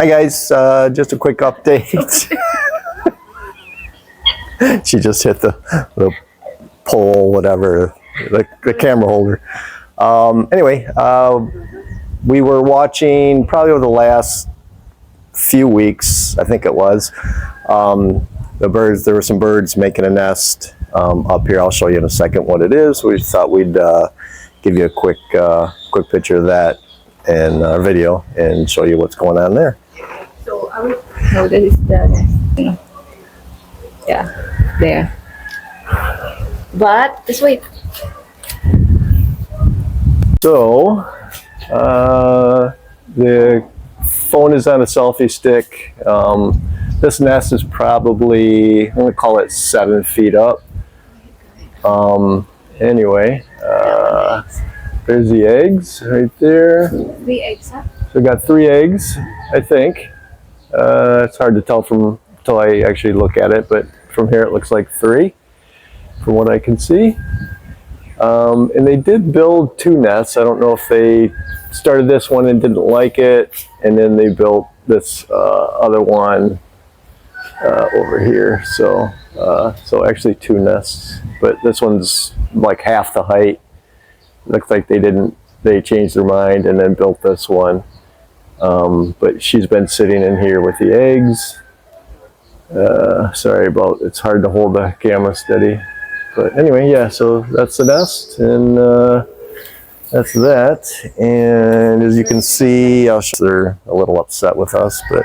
Hi guys, just a quick update. She just hit the pole, whatever, the camera holder. Anyway, we were watching probably over the last few weeks, I think it was, the birds. There were some birds making a nest up here. I'll show you in a second what it is. We thought we'd give you a quick picture of that and video and show you what's going on there. So I will. No, that is the nest. Yeah, there. But just wait. So the phone is on a selfie stick. This nest is probably, I'm gonna call it 7 feet up. Anyway, there's the eggs right there. 3 eggs, huh? So we got 3 eggs, I think. It's hard to tell until I actually look at it, but from here it looks like 3, from what I can see. And they did build 2 nests. I don't know if they started this one and didn't like it, and then they built this other one over here. So actually 2 nests, but this one's like half the height. Looks like they changed their mind and then built this one. But she's been sitting in here with the eggs. Sorry about, it's hard to hold the camera steady. But anyway, yeah, so that's the nest, and that's that. And as you can see, they're a little upset with us, but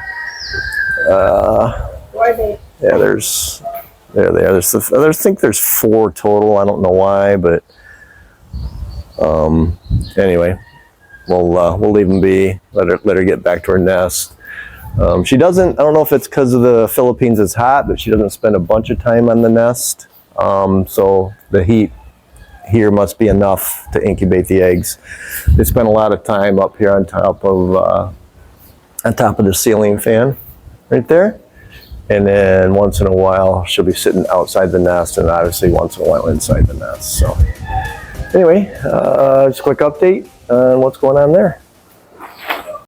yeah, there they are. I think there's 4 total. I don't know why, but anyway, we'll leave them be. Let her get back to her nest. She doesn't. I don't know if it's because of the Philippines it's hot, but she doesn't spend a bunch of time on the nest. So the heat here must be enough to incubate the eggs. They spend a lot of time up here on top of the ceiling fan, right there. And then once in a while she'll be sitting outside the nest, and obviously once in a while inside the nest. So anyway, just a quick update on what's going on there.